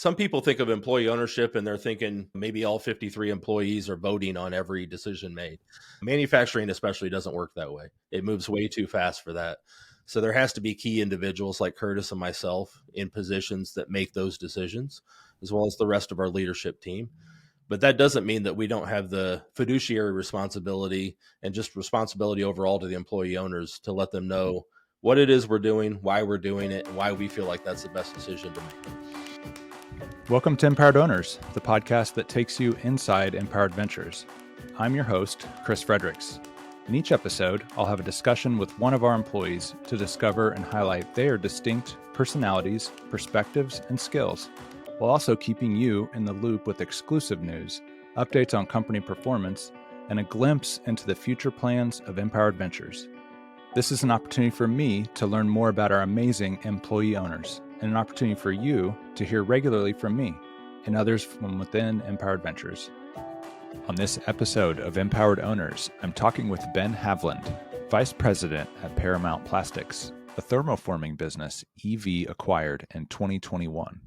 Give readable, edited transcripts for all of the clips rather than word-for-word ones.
Some people think of employee ownership and they're thinking maybe all 53 employees are voting on every decision made. Manufacturing especially doesn't work that way. It moves way too fast for that. So there has to be key individuals like Curtis and myself in positions that make those decisions, as well as the rest of our leadership team. But that doesn't mean that we don't have the fiduciary responsibility and just responsibility overall to the employee owners to let them know what it is we're doing, why we're doing it, and why we feel like that's the best decision to make. Welcome to Empowered Owners, the podcast that takes you inside Empowered Ventures. I'm your host, Chris Fredericks. In each episode, I'll have a discussion with one of our employees to discover and highlight their distinct personalities, perspectives, and skills, while also keeping you in the loop with exclusive news, updates on company performance, and a glimpse into the future plans of Empowered Ventures. This is an opportunity for me to learn more about our amazing employee owners, and an opportunity for you to hear regularly from me and others from within Empowered Ventures. On this episode of Empowered Owners, I'm talking with Ben Haviland, Vice President at Paramount Plastics, a thermoforming business EV acquired in 2021.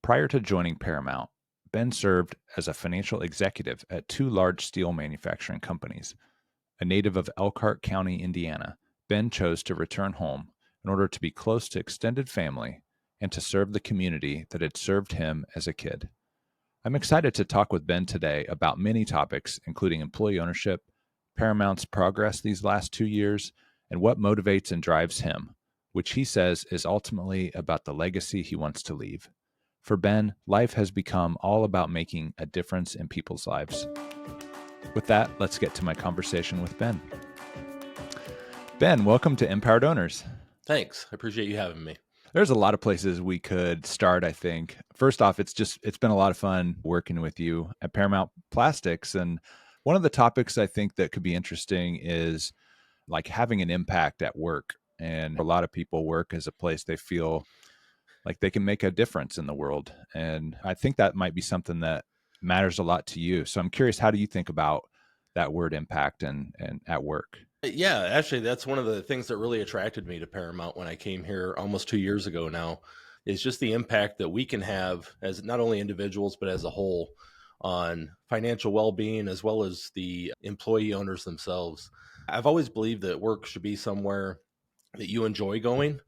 Prior to joining Paramount, Ben served as a financial executive at two large steel manufacturing companies. A native of Elkhart County, Indiana, Ben chose to return home in order to be close to extended family and to serve the community that had served him as a kid. I'm excited to talk with Ben today about many topics, including employee ownership, Paramount's progress these last 2 years, and what motivates and drives him, which he says is ultimately about the legacy he wants to leave. For Ben, life has become all about making a difference in people's lives. With that, let's get to my conversation with Ben. Ben, welcome to Empowered Owners. Thanks. I appreciate you having me. There's a lot of places we could start, I think. First off, it's been a lot of fun working with you at Paramount Plastics. And one of the topics I think that could be interesting is like having an impact at work. And a lot of people work as a place they feel like they can make a difference in the world. And I think that might be something that matters a lot to you. So I'm curious, how do you think about that word impact and at work? Yeah, actually, that's one of the things that really attracted me to Paramount when I came here almost 2 years ago now, is just the impact that we can have as not only individuals, but as a whole on financial well-being, as well as the employee owners themselves. I've always believed that work should be somewhere that you enjoy going.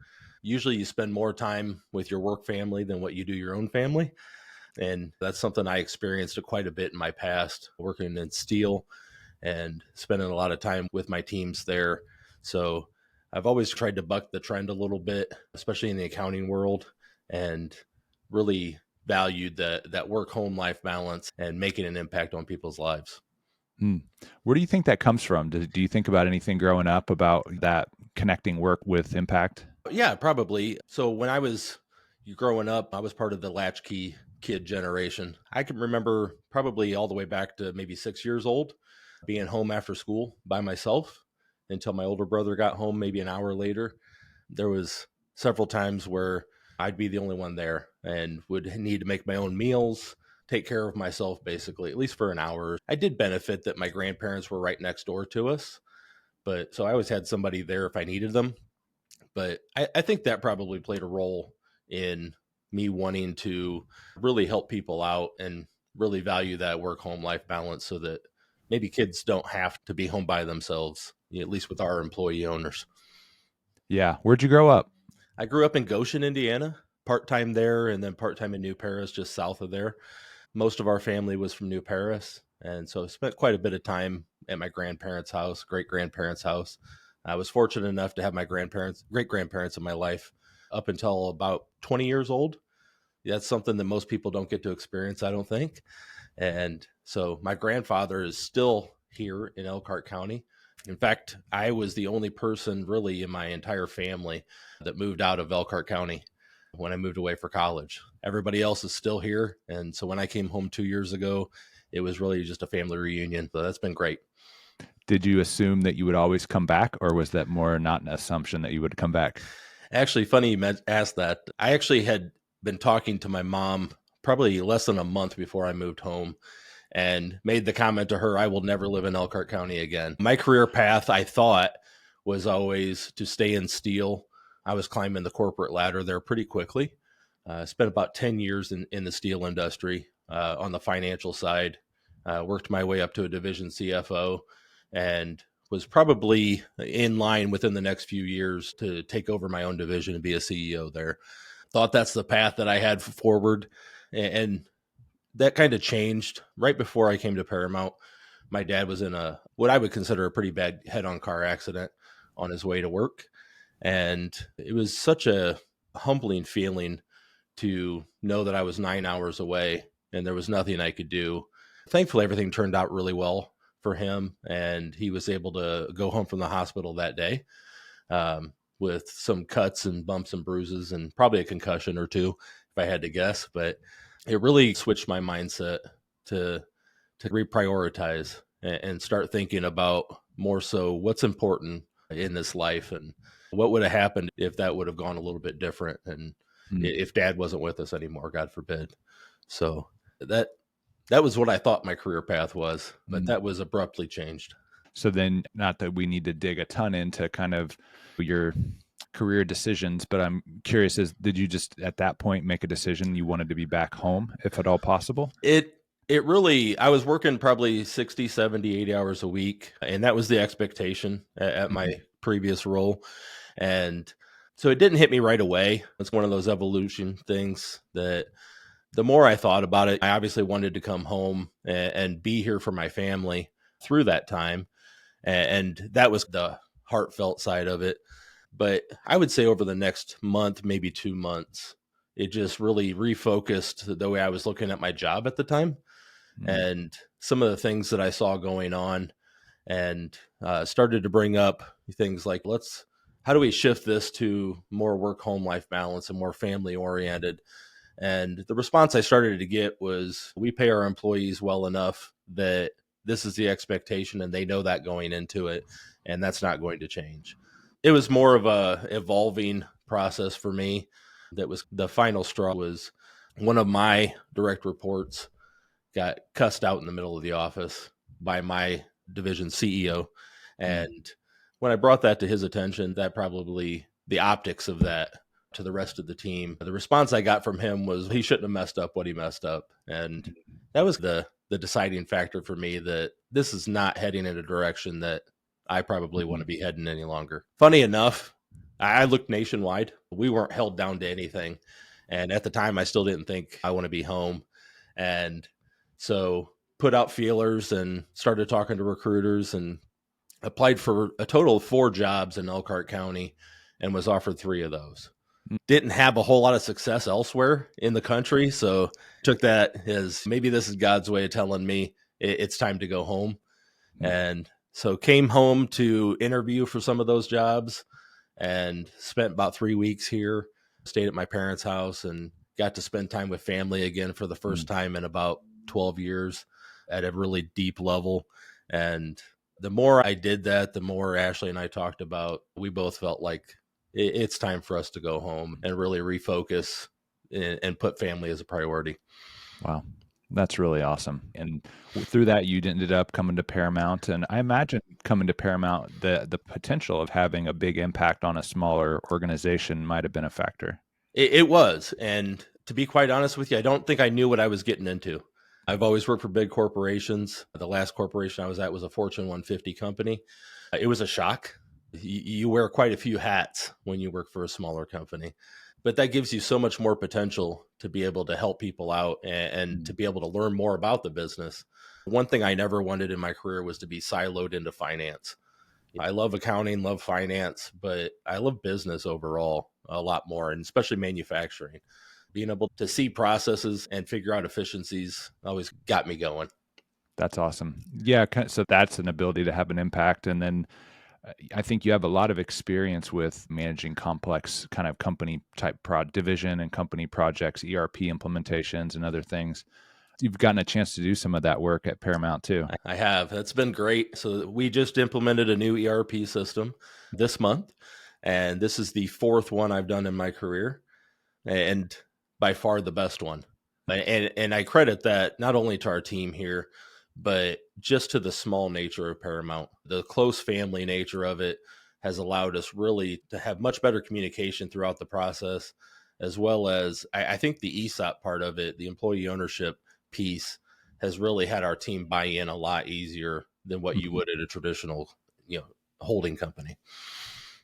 Usually you spend more time with your work family than what you do your own family. And that's something I experienced quite a bit in my past, working in steel and spending a lot of time with my teams there. So I've always tried to buck the trend a little bit, especially in the accounting world, and really valued that work-home life balance and making an impact on people's lives. Where do you think that comes from? Do you think about anything growing up about that connecting work with impact? Yeah, probably. So when I was growing up, I was part of the latchkey kid generation. I can remember probably all the way back to maybe 6 years old, being home after school by myself until my older brother got home maybe an hour later. There was several times where I'd be the only one there and would need to make my own meals, take care of myself basically, at least for an hour. I did benefit that my grandparents were right next door to us, but so I always had somebody there if I needed them. But I think that probably played a role in me wanting to really help people out and really value that work-home life balance so that maybe kids don't have to be home by themselves, at least with our employee owners. Yeah. Where'd you grow up? I grew up in Goshen, Indiana, part-time there and then part-time in New Paris, just south of there. Most of our family was from New Paris. And so I spent quite a bit of time at my grandparents' house, great-grandparents' house. I was fortunate enough to have my great-grandparents in my life up until about 20 years old. That's something that most people don't get to experience, I don't think. And so my grandfather is still here in Elkhart County. In fact, I was the only person really in my entire family that moved out of Elkhart County when I moved away for college. Everybody else is still here. And so when I came home 2 years ago, it was really just a family reunion. So that's been great. Did you assume that you would always come back, or was that more not an assumption that you would come back? Actually, funny you asked that. I actually had been talking to my mom probably less than a month before I moved home and made the comment to her, I will never live in Elkhart County again. My career path, I thought, was always to stay in steel. I was climbing the corporate ladder there pretty quickly. Spent about 10 years in the steel industry on the financial side. Worked my way up to a division CFO and was probably in line within the next few years to take over my own division and be a CEO there. Thought that's the path that I had forward. And that kind of changed right before I came to Paramount. My dad was in what I would consider a pretty bad head-on car accident on his way to work. And it was such a humbling feeling to know that I was 9 hours away and there was nothing I could do. Thankfully, everything turned out really well for him, and he was able to go home from the hospital that day with some cuts and bumps and bruises and probably a concussion or two, if I had to guess. But it really switched my mindset to reprioritize and start thinking about more so what's important in this life and what would have happened if that would have gone a little bit different and if dad wasn't with us anymore, God forbid. So that was what I thought my career path was, but that was abruptly changed. So then, not that we need to dig a ton into kind of your career decisions, but I'm curious, did you just at that point make a decision you wanted to be back home, if at all possible? It really, I was working probably 60, 70, 80 hours a week, and that was the expectation at my previous role. And so it didn't hit me right away. It's one of those evolution things that the more I thought about it, I obviously wanted to come home and be here for my family through that time. And that was the heartfelt side of it. But I would say over the next month, maybe 2 months, it just really refocused the way I was looking at my job at the time and some of the things that I saw going on, and started to bring up things like, how do we shift this to more work-home life balance and more family-oriented? And the response I started to get was, we pay our employees well enough that this is the expectation and they know that going into it, and that's not going to change. It was more of a evolving process for me. That was the final straw. Was one of my direct reports got cussed out in the middle of the office by my division CEO. And when I brought that to his attention, that probably the optics of that to the rest of the team, the response I got from him was he shouldn't have messed up what he messed up. And that was the deciding factor for me that this is not heading in a direction that I probably want to be heading any longer. Funny enough, I looked nationwide. We weren't held down to anything. And at the time, I still didn't think I want to be home. And so put out feelers and started talking to recruiters and applied for a total of 4 jobs in Elkhart County and was offered 3 of those. Didn't have a whole lot of success elsewhere in the country. So took that as maybe this is God's way of telling me it's time to go home. And so came home to interview for some of those jobs and spent about 3 weeks here, stayed at my parents' house and got to spend time with family again for the first time in about 12 years at a really deep level. And the more I did that, the more Ashley and I talked about, we both felt like it's time for us to go home and really refocus and put family as a priority. Wow. That's really awesome. And through that, you ended up coming to Paramount. And I imagine coming to Paramount, the potential of having a big impact on a smaller organization might have been a factor. It was. And to be quite honest with you, I don't think I knew what I was getting into. I've always worked for big corporations. The last corporation I was at was a Fortune 150 company. It was a shock. You wear quite a few hats when you work for a smaller company, but that gives you so much more potential to be able to help people out and to be able to learn more about the business. One thing I never wanted in my career was to be siloed into finance. I love accounting, love finance, but I love business overall a lot more, and especially manufacturing. Being able to see processes and figure out efficiencies always got me going. That's awesome. Yeah. So that's an ability to have an impact. And then I think you have a lot of experience with managing complex kind of company type division and company projects, ERP implementations and other things. You've gotten a chance to do some of that work at Paramount too. I have. That's been great. So we just implemented a new ERP system this month, and this is the 4th one I've done in my career, and by far the best one. And I credit that not only to our team here, but just to the small nature of Paramount. The close family nature of it has allowed us really to have much better communication throughout the process, as well as I think the ESOP part of it, the employee ownership piece, has really had our team buy in a lot easier than what you Mhm. would at a traditional, holding company.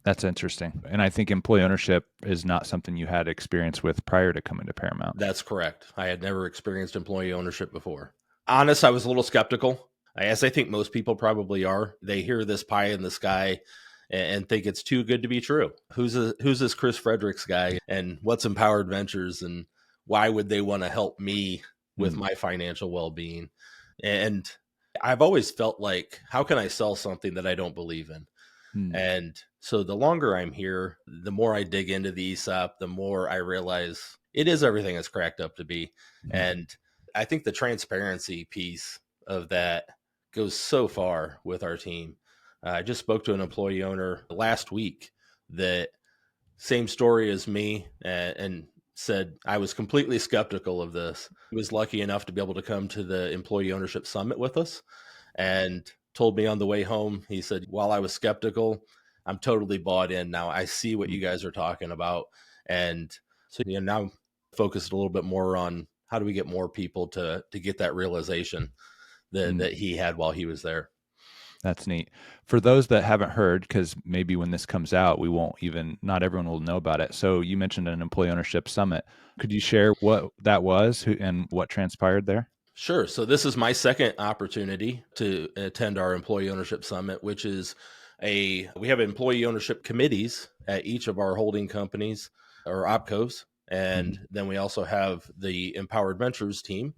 That's interesting. And I think employee ownership is not something you had experience with prior to coming to Paramount. That's correct. I had never experienced employee ownership before. Honest, I was a little skeptical, as I think most people probably are. They hear this pie in the sky and think it's too good to be true. Who's this Chris Fredericks guy, and what's Empowered Ventures, and why would they want to help me with Mm, my financial well-being? And I've always felt like, how can I sell something that I don't believe in? mm, And so the longer I'm here, the more I dig into the ESOP, the more I realize it is everything it's cracked up to be. mhm, And I think the transparency piece of that goes so far with our team. I just spoke to an employee owner last week that same story as me, and said I was completely skeptical of this. He was lucky enough to be able to come to the employee ownership summit with us, and told me on the way home, he said, while I was skeptical, I'm totally bought in now. I see what mm, you guys are talking about. And so, now I'm focused a little bit more on how do we get more people to get that realization that mm. he had while he was there. That's neat. For those that haven't heard, because maybe when this comes out, not everyone will know about it. So you mentioned an employee ownership summit. Could you share what that was and what transpired there? Sure. So this is my second opportunity to attend our employee ownership summit, which is we have employee ownership committees at each of our holding companies or opcos. Mhm. And then we also have the Empowered Ventures team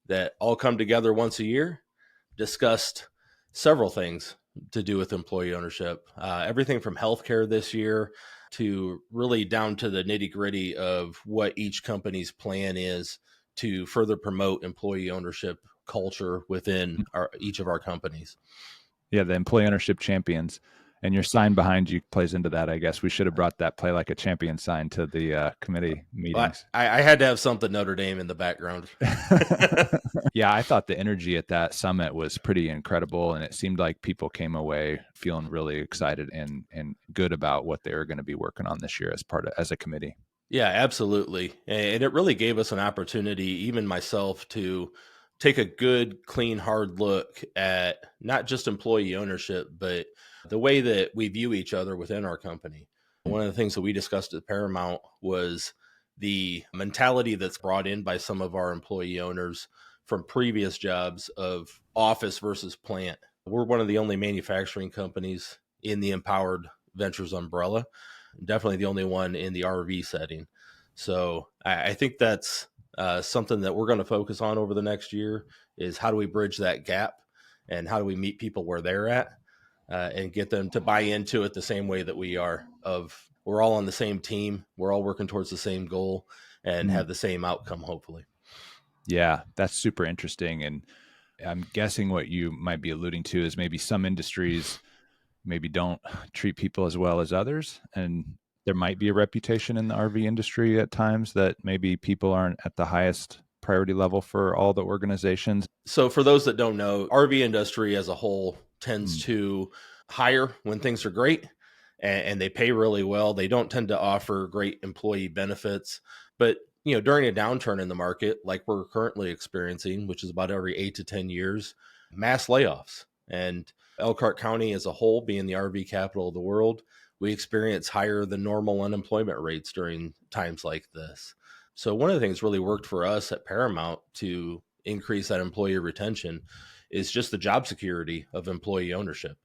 that all come together once a year, discussed several things to do with employee ownership, everything from healthcare this year to really down to the nitty gritty of what each company's plan is to further promote employee ownership culture within each of our companies. Yeah, the employee ownership champions. And your sign behind you plays into that, I guess. We should have brought that play like a champion sign to the committee But meetings. I had to have something Notre Dame in the background. Yeah, I thought the energy at that summit was pretty incredible, and it seemed like people came away feeling really excited and good about what they were going to be working on this year as a committee. Yeah, absolutely. And it really gave us an opportunity, even myself, to take a good, clean, hard look at not just employee ownership, but the way that we view each other within our company. One of the things that we discussed at Paramount was the mentality that's brought in by some of our employee owners from previous jobs of office versus plant. We're one of the only manufacturing companies in the Empowered Ventures umbrella, definitely the only one in the RV setting. So I think that's something that we're going to focus on over the next year is how do we bridge that gap and how do we meet people where they're at, and get them to buy into it the same way that we are, of we're all on the same team, we're all working towards the same goal and Mm. have the same outcome, hopefully. Yeah, that's super interesting. And I'm guessing what you might be alluding to is maybe some industries maybe don't treat people as well as others. And there might be a reputation in the RV industry at times that maybe people aren't at the highest priority level for all the organizations. So for those that don't know, RV industry as a whole tends Mm, to hire when things are great, and they pay really well. They don't tend to offer great employee benefits, but during a downturn in the market like we're currently experiencing, which is about every 8 to 10 years, mass layoffs. And Elkhart County as a whole, being the RV capital of the world, we experience higher than normal unemployment rates during times like this. So one of the things really worked for us at Paramount to increase that employee retention is just the job security of employee ownership.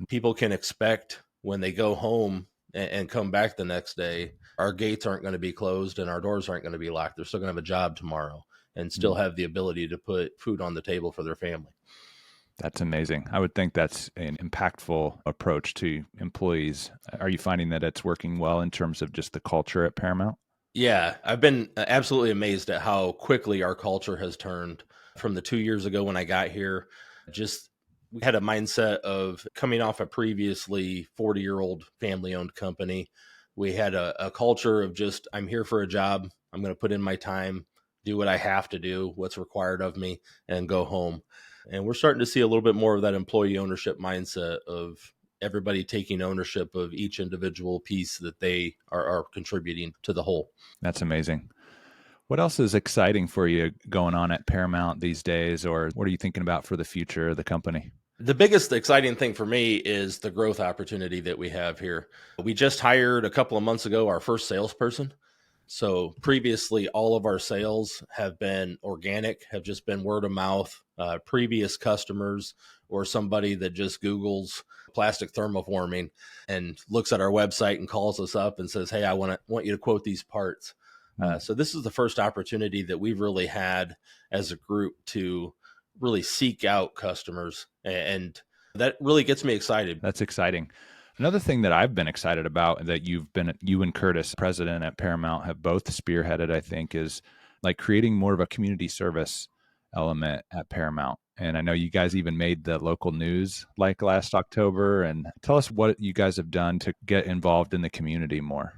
People can expect when they go home and come back the next day, our gates aren't going to be closed and our doors aren't going to be locked. They're still going to have a job tomorrow and still mm. have the ability to put food on the table for their family. That's amazing. I would think that's an impactful approach to employees. Are you finding that it's working well in terms of just the culture at Paramount? Yeah, I've been absolutely amazed at how quickly our culture has turned from the 2 years ago when I got here. Just we had a mindset of coming off a previously 40-year-old family owned company. We had a culture of just, I'm here for a job. I'm going to put in my time, do what I have to do, what's required of me, and go home. And we're starting to see a little bit more of that employee ownership mindset of everybody taking ownership of each individual piece that they are contributing to the whole. That's amazing. What else is exciting for you going on at Paramount these days, or what are you thinking about for the future of the company? The biggest exciting thing for me is the growth opportunity that we have here. We just hired a couple of months ago our first salesperson. So previously, all of our sales have been organic, have just been word of mouth, previous customers, or somebody that just Googles plastic thermoforming and looks at our website and calls us up and says, "Hey, I want you to quote these parts." So this is the first opportunity that we've really had as a group to really seek out customers, and that really gets me excited. That's exciting. Another thing that I've been excited about that you and Curtis, president at Paramount, have both spearheaded, I think, is like creating more of a community service element at Paramount. And I know you guys even made the local news like last October. And tell us what you guys have done to get involved in the community more.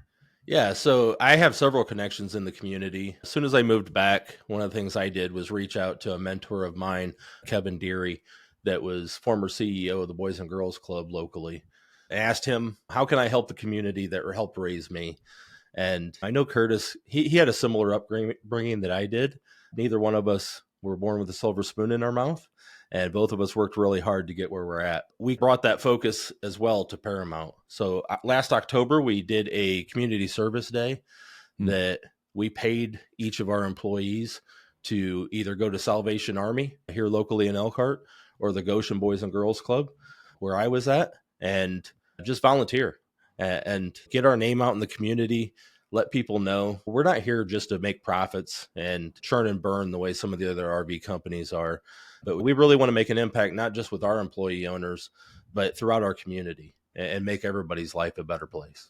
Yeah, so I have several connections in the community. As soon as I moved back, one of the things I did was reach out to a mentor of mine, Kevin Deary, that was former CEO of the Boys and Girls Club locally. I asked him, how can I help the community that helped raise me? And I know Curtis, he had a similar upbringing that I did. Neither one of us were born with a silver spoon in our mouth, and both of us worked really hard to get where we're at. We brought that focus as well to Paramount. So last October, we did a community service day that we paid each of our employees to either go to Salvation Army here locally in Elkhart or the Goshen Boys and Girls Club, where I was at, and just volunteer and get our name out in the community, let people know we're not here just to make profits and churn and burn the way some of the other RV companies are, but we really want to make an impact, not just with our employee owners, but throughout our community and make everybody's life a better place.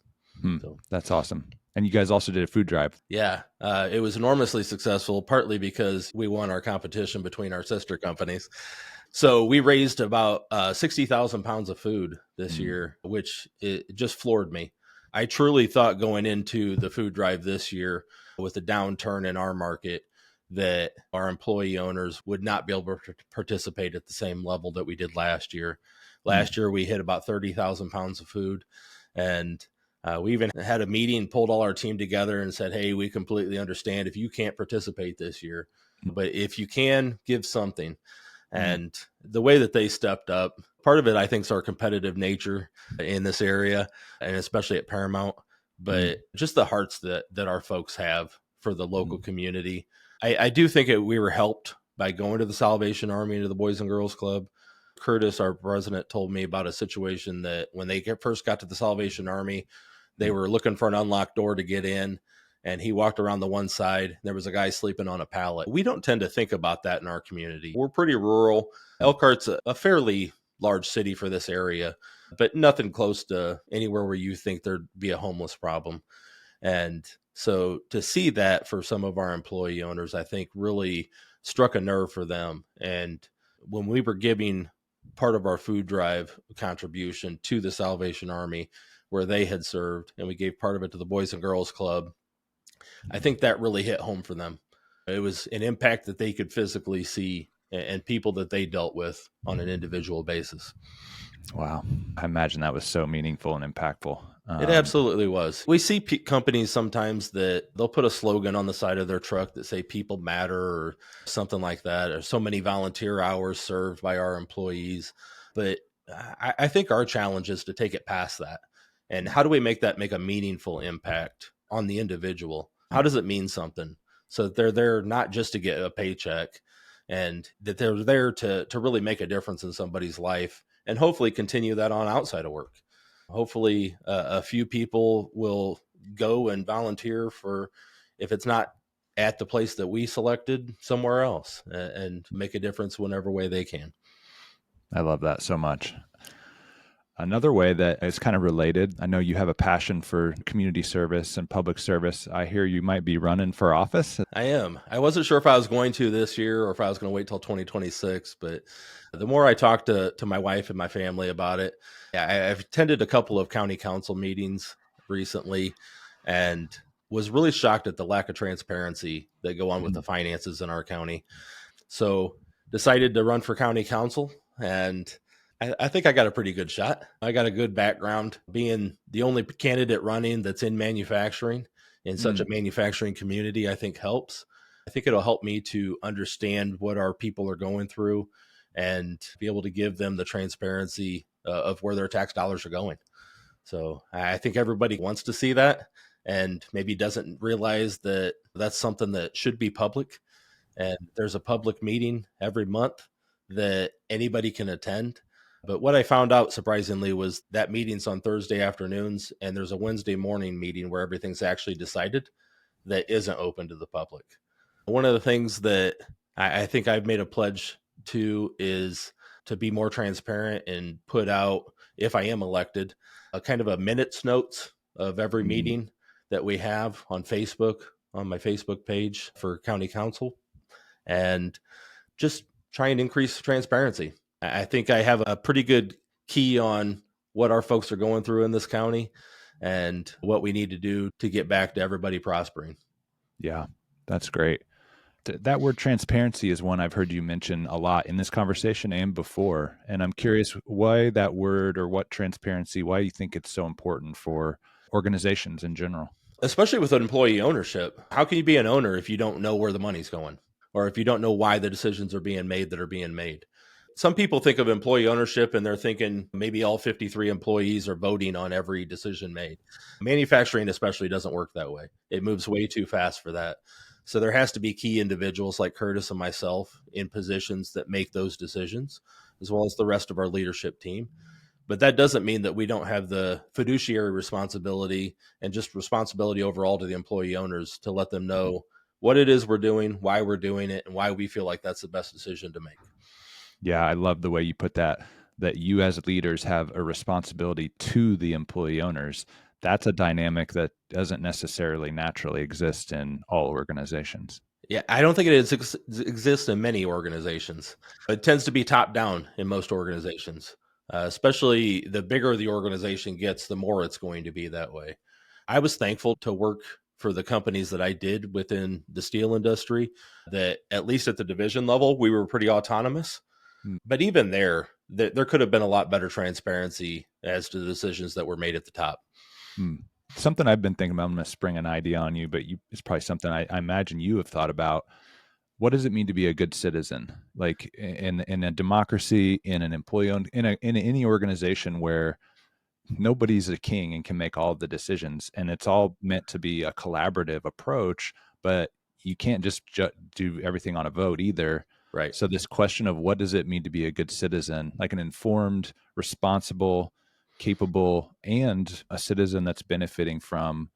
So that's awesome. And you guys also did a food drive. Yeah, it was enormously successful, partly because we won our competition between our sister companies. So we raised about 60,000 pounds of food this year, which it just floored me. I truly thought going into the food drive this year with the downturn in our market that our employee owners would not be able to participate at the same level that we did last year. Last year, we hit about 30,000 pounds of food, and we even had a meeting, pulled all our team together and said, hey, we completely understand if you can't participate this year, but if you can, give something. And the way that they stepped up, part of it, I think, is our competitive nature in this area, and especially at Paramount, but just the hearts that our folks have for the local community. I do think we were helped by going to the Salvation Army and to the Boys and Girls Club. Curtis, our president, told me about a situation that when they first got to the Salvation Army, they were looking for an unlocked door to get in. And he walked around the one side. There was a guy sleeping on a pallet. We don't tend to think about that in our community. We're pretty rural. Elkhart's a fairly large city for this area, but nothing close to anywhere where you think there'd be a homeless problem. And so to see that for some of our employee owners, I think really struck a nerve for them. And when we were giving part of our food drive contribution to the Salvation Army, where they had served, and we gave part of it to the Boys and Girls Club, I think that really hit home for them. It was an impact that they could physically see and people that they dealt with on an individual basis. Wow. I imagine that was so meaningful and impactful. It absolutely was. We see companies sometimes that they'll put a slogan on the side of their truck that say people matter or something like that, or so many volunteer hours served by our employees. But I think our challenge is to take it past that. And how do we make that make a meaningful impact on the individual? How does it mean something? So that they're there not just to get a paycheck, and that they're there to really make a difference in somebody's life, and hopefully continue that on outside of work. Hopefully a few people will go and volunteer for, if it's not at the place that we selected, somewhere else, and make a difference whenever way they can. I love that so much. Another way that is kind of related, I know you have a passion for community service and public service. I hear you might be running for office. I am. I wasn't sure if I was going to this year or if I was going to wait till 2026, but the more I talked to my wife and my family about it, I've attended a couple of county council meetings recently and was really shocked at the lack of transparency that go on with the finances in our county. So decided to run for county council, and I think I got a pretty good shot. I got a good background being the only candidate running that's in manufacturing in such a Mm, manufacturing community, I think helps. I think it'll help me to understand what our people are going through and be able to give them the transparency of where their tax dollars are going. So I think everybody wants to see that and maybe doesn't realize that that's something that should be public. And there's a public meeting every month that anybody can attend. But what I found out surprisingly was that meeting's on Thursday afternoons, and there's a Wednesday morning meeting where everything's actually decided that isn't open to the public. One of the things that I think I've made a pledge to is to be more transparent and put out, if I am elected, a kind of a minutes notes of every mm, meeting that we have on Facebook, on my Facebook page for county council, and just try and increase transparency. I think I have a pretty good key on what our folks are going through in this county and what we need to do to get back to everybody prospering. yeah, that's great. That word transparency is one I've heard you mention a lot in this conversation and before. And I'm curious why that word, or what transparency, why you think it's so important for organizations in general. Especially with employee ownership. How can you be an owner if you don't know where the money's going or if you don't know why the decisions are being made that are being made? Some people think of employee ownership and they're thinking maybe all 53 employees are voting on every decision made. Manufacturing, especially, doesn't work that way. It moves way too fast for that. So there has to be key individuals like Curtis and myself in positions that make those decisions, as well as the rest of our leadership team. But that doesn't mean that we don't have the fiduciary responsibility and just responsibility overall to the employee owners to let them know what it is we're doing, why we're doing it, and why we feel like that's the best decision to make. Yeah, I love the way you put that, that you as leaders have a responsibility to the employee owners. That's a dynamic that doesn't necessarily naturally exist in all organizations. Yeah, I don't think exists in many organizations. It tends to be top down in most organizations, especially the bigger the organization gets, the more it's going to be that way. I was thankful to work for the companies that I did within the steel industry, that at least at the division level, we were pretty autonomous. Mm, But even there could have been a lot better transparency as to the decisions that were made at the top. mm. Something I've been thinking about, I'm going to spring an idea on you, but it's probably something I imagine you have thought about. What does it mean to be a good citizen? Like in a democracy, in an employee owned, in any organization where nobody's a king and can make all the decisions, and it's all meant to be a collaborative approach, but you can't just do everything on a vote either. Right. So this question of what does it mean to be a good citizen, like an informed, responsible, capable, and a citizen that's benefiting from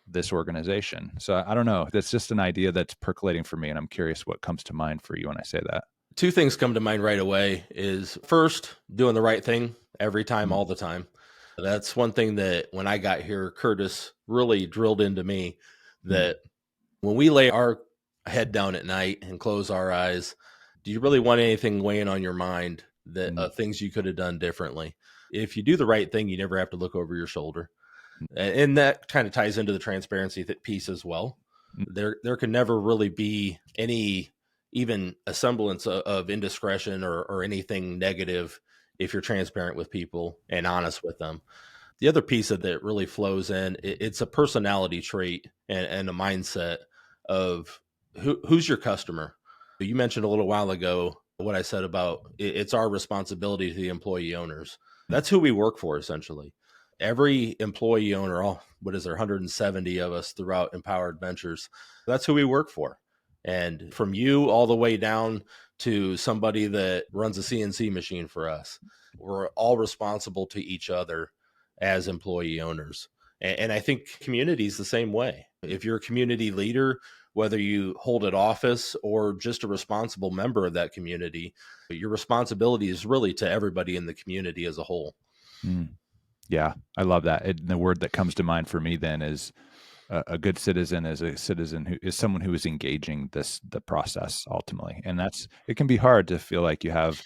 this organization. So I don't know, that's just an idea that's percolating for me, and I'm curious what comes to mind for you when I say that. Two things come to mind right away is first, doing the right thing every time, Mm, all the time. That's one thing that when I got here, Curtis really drilled into me mm, that when we lay our head down at night and close our eyes, do you really want anything weighing on your mind that mm, things you could have done differently? If you do the right thing, you never have to look over your shoulder. mm, And that kind of ties into the transparency piece as well. mm, There can never really be any even a semblance of indiscretion or anything negative if you're transparent with people and honest with them. The other piece of that really flows in, it's a personality trait and a mindset of who's your customer. You mentioned a little while ago what I said about it's our responsibility to the employee owners. mm. That's who we work for, essentially. Every employee owner, what is there, 170 of us throughout Empowered Ventures, that's who we work for. And from you all the way down to somebody that runs a CNC machine for us, we're all responsible to each other as employee owners. And I think community is the same way. If you're a community leader, whether you hold an office or just a responsible member of that community, your responsibility is really to everybody in the community as a whole. Mm. Yeah, I love that. The word that comes to mind for me then is a good citizen is a citizen who is someone who is engaging the process ultimately. And it can be hard to feel like you have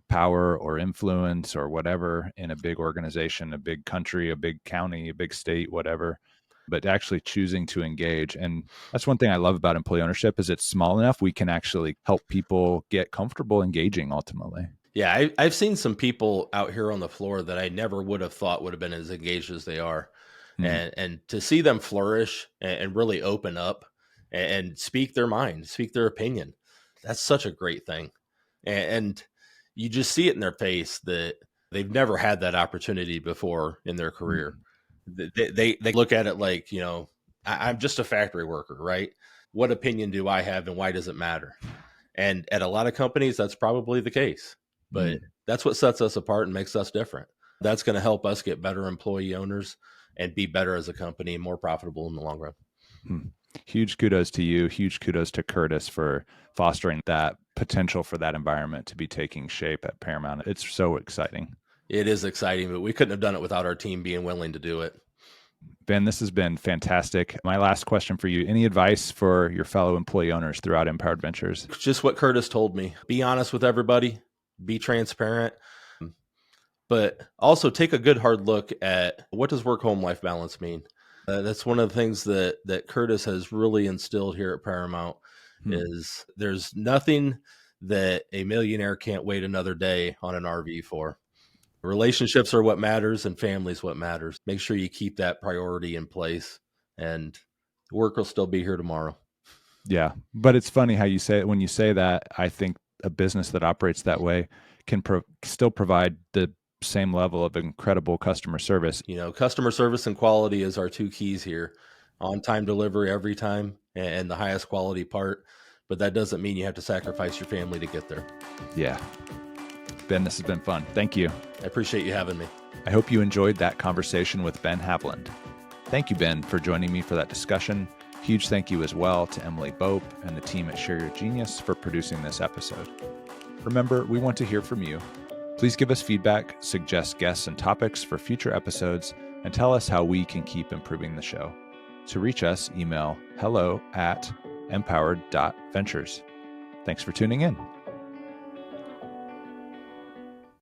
power or influence or whatever in a big organization, a big country, a big county, a big state, whatever, but actually choosing to engage. And that's one thing I love about employee ownership is it's small enough we can actually help people get comfortable engaging ultimately. Yeah, I've seen some people out here on the floor that I never would have thought would have been as engaged as they are, Hmm. and to see them flourish and really open up and speak their mind, speak their opinion, that's such a great thing, and you just see it in their face that they've never had that opportunity before in their career. Hmm. They look at it like, I'm just a factory worker, right? What opinion do I have, and why does it matter? And at a lot of companies, that's probably the case. But Hmm. that's what sets us apart and makes us different. That's going to help us get better employee owners and be better as a company and more profitable in the long run. Hmm. Huge kudos to you. Huge kudos to Curtis for fostering that potential for that environment to be taking shape at Paramount. It's so exciting. It is exciting, but we couldn't have done it without our team being willing to do it. Ben, this has been fantastic. My last question for you, any advice for your fellow employee owners throughout Empowered Ventures? Just what Curtis told me. Be honest with everybody, be transparent, but also take a good hard look at what does work home life balance mean. That's one of the things that Curtis has really instilled here at Paramount Hmm. is there's nothing that a millionaire can't wait another day on an RV for. Relationships are what matters, and family's what matters. Make sure you keep that priority in place, and work will still be here tomorrow. Yeah. But it's funny how you say it. When you say that, I think a business that operates that way can still provide the same level of incredible customer service. Customer service and quality is our two keys here. On time delivery every time, and the highest quality part. But that doesn't mean you have to sacrifice your family to get there. Yeah. Ben, this has been fun. Thank you. I appreciate you having me. I hope you enjoyed that conversation with Ben Haviland. Thank you, Ben, for joining me for that discussion. Huge thank you as well to Emily Bope and the team at Share Your Genius for producing this episode. Remember, we want to hear from you. Please give us feedback, suggest guests and topics for future episodes, and tell us how we can keep improving the show. To reach us, email hello@empowered.ventures. Thanks for tuning in.